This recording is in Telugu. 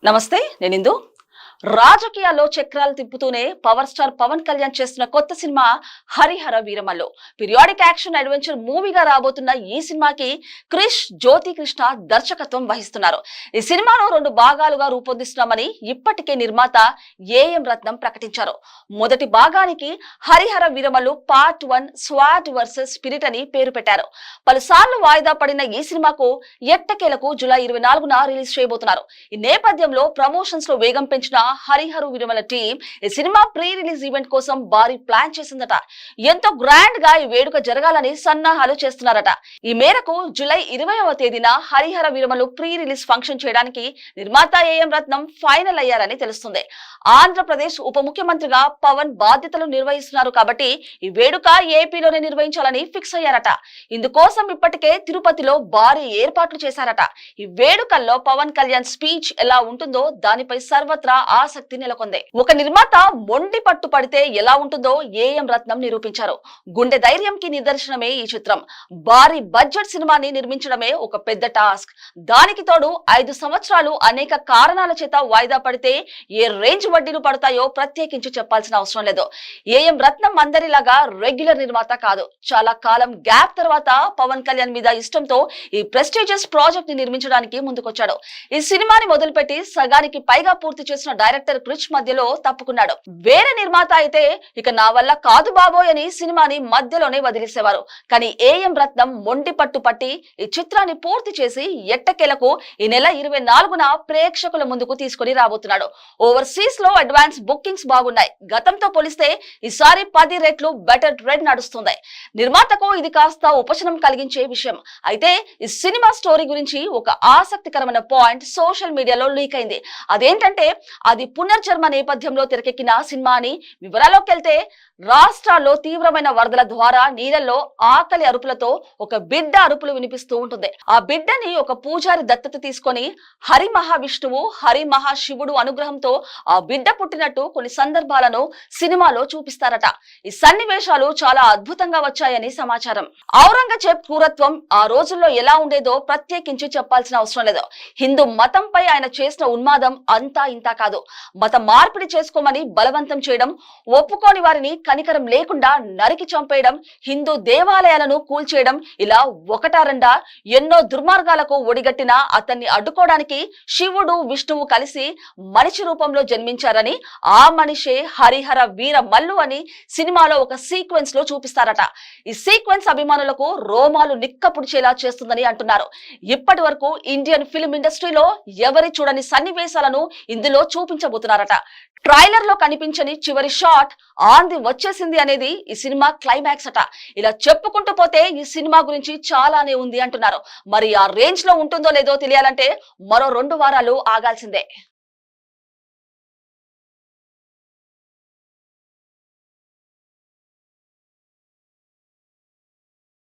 నమస్తే నేను ఇందు రాజకీయాల్లో చక్రాలు తిప్పుతూనే పవర్ స్టార్ పవన్ కళ్యాణ్ చేస్తున్న కొత్త cinema Harihara Veeramallu periodic action adventure మూవీగా రాబోతున్న ఈ సినిమాకి క్రిష్ జ్యోతి కృష్ణ దర్శకత్వం వహిస్తున్నారు. ఈ సినిమాను 2 భాగాలుగా రూపొందిస్తున్నామని ఇప్పటికే నిర్మాత ఏఎం రత్నం ప్రకటించారు. మొదటి భాగానికి Harihara Veeramallu part 1 swat versus spirit అని పేరు పెట్టారు. పలుసార్లు వాయిదా పడిన ఈ సినిమాకు ఎట్టకేలకు జూలై 24న రిలీజ్ చేయబోతున్నారు. ఈ నేపథ్యంలో ప్రమోషన్స్ లో వేగం పెంచిన హరిహర వీరమల టీం ఈ సినిమా ప్రీ రిలీజ్ ఈవెంట్ కోసం భారీ ప్లాన్ చేసిందట. ఎంతో గ్రాండ్ గా ఈ వేడుక జరగాలని సన్నాహాలు చేస్తున్నారట. ఈ మేరకు జూలై 20వ తేదీన Harihara Veeramallu pre release function చేయడానికి నిర్మాత ఏఎం రత్నం ఫైనల్ అయ్యారని తెలుస్తుంది. ఆంధ్రప్రదేశ్ ఉప ముఖ్యమంత్రిగా పవన్ బాధ్యతలు నిర్వహిస్తున్నారు కాబట్టి ఈ వేడుక ఏపీలోనే నిర్వహించాలని ఫిక్స్ అయ్యారట. ఇందుకోసం ఇప్పటికే తిరుపతిలో భారీ ఏర్పాట్లు చేశారట. ఈ వేడుకల్లో పవన్ కళ్యాణ్ స్పీచ్ ఎలా ఉంటుందో దానిపై సర్వత్రా ఆసక్తి నెలకొంది. ఒక నిర్మాత మొండి పట్టు పడితే ఎలా ఉంటుందో ఏఎం రత్నం నిరూపించారు. గుండె ధైర్యంకి నిదర్శనమే ఈ చిత్రం. భారీ బడ్జెట్ సినిమాని నిర్మించడమే ఒక పెద్ద టాస్క్. దానికి తోడు 5 సంవత్సరాలు అనేక కారణాల చేత వాయిదా పడితే ఏ రేంజ్ వడ్డీలు పడతాయో ప్రత్యేకించి చెప్పాల్సిన అవసరం లేదు. ఏఎం రత్నం అందరిలాగా రెగ్యులర్ నిర్మాత కాదు. చాలా కాలం గ్యాప్ తర్వాత పవన్ కళ్యాణ్ మీద ఇష్టంతో ఈ ప్రెస్టీజియస్ ప్రాజెక్ట్ ని నిర్మించడానికి ముందుకొచ్చాడు. ఈ సినిమాని మొదలుపెట్టి సగానికి పైగా పూర్తి చేసిన డైరెక్టర్ క్రిష్ మధ్యలో తప్పుకున్నాడు. వేరే నిర్మాత అయితే ఇక నా వల్ల కాదు బాబోయ్ అని సినిమాని మధ్యలోనే వదిలేసేవారు. కానీ ఏఎం రత్నం మొండి పట్టు పట్టి ఈ చిత్రాన్ని పూర్తి చేసి ఎట్టకేలకు ఈ నెల 24న ప్రేక్షకుల ముందుకు తీసుకుని రాబోతున్నాడు. ఓవర్సీస్ లో అడ్వాన్స్ బుకింగ్స్ బాగున్నాయి. గతంతో పోలిస్తే ఈసారి 10 రెట్లు బెటర్ ట్రెండ్ నడుస్తుంది. నిర్మాతకు ఇది కాస్త ఉపశమనం కలిగించే విషయం. అయితే ఈ సినిమా స్టోరీ గురించి ఒక ఆసక్తికరమైన పాయింట్ సోషల్ మీడియాలో లీక్ అయింది. అదేంటంటే అది పునర్జన్మ నేపథ్యంలో తెరకెక్కిన సినిమా అని. వివరాల్లోకి వెళ్తే రాష్ట్రాల్లో తీవ్రమైన వరదల ద్వారా నీళ్ళల్లో ఆకలి అరుపులతో ఒక బిడ్డ అరుపులు వినిపిస్తూ ఉంటుంది. ఆ బిడ్డని ఒక పూజారి దత్తత తీసుకొని హరి మహావిష్ణువు హరి మహాశివుడు అనుగ్రహంతో ఆ బిడ్డ పుట్టినట్టు కొన్ని సందర్భాలను సినిమాలో చూపిస్తారట. ఈ సన్నివేశాలు చాలా అద్భుతంగా వచ్చాయని సమాచారం. ఔరంగజేబ్ క్రూరత్వం ఆ రోజుల్లో ఎలా ఉండేదో ప్రత్యేకించి చెప్పాల్సిన అవసరం లేదు. హిందూ మతంపై ఆయన చేసిన ఉన్మాదం అంతా ఇంతా కాదు. మత మార్పిడి చేసుకోమని బలవంతం చేయడం, ఒప్పుకోని వారిని కనికరం లేకుండా నరికి చంపేయడం, హిందూ దేవాలయాలను కూల్చేయడం, ఇలా ఒకటా రెండా ఎన్నో దుర్మార్గాలకు ఒడిగట్టిన అతన్ని అడ్డుకోవడానికి శివుడు విష్ణువు కలిసి మనిషి రూపంలో జన్మించారని, ఆ మనిషే హరిహర వీర మల్లు అని సినిమాలో ఒక సీక్వెన్స్ లో చూపిస్తారట. ఈ సీక్వెన్స్ అభిమానులకు రోమాలు నిక్కపుడిచేలా చేస్తుందని అంటున్నారు. ఇప్పటి వరకు ఇండియన్ ఫిల్మ్ ఇండస్ట్రీలో ఎవరి చూడని సన్నివేశాలను ఇందులో చూపించబోతున్నారట. ట్రైలర్ లో కనిపించని చివరి షాట్ ఆంది వచ్చేసింది అనేది ఈ సినిమా క్లైమాక్స్ అట. ఇలా చెప్పుకుంటూ పోతే ఈ సినిమా గురించి చాలానే ఉంది అంటున్నారు. మరి ఆ రేంజ్ లో ఉంటుందో లేదో తెలియాలంటే మరో 2 వారాలు ఆగాల్సిందే.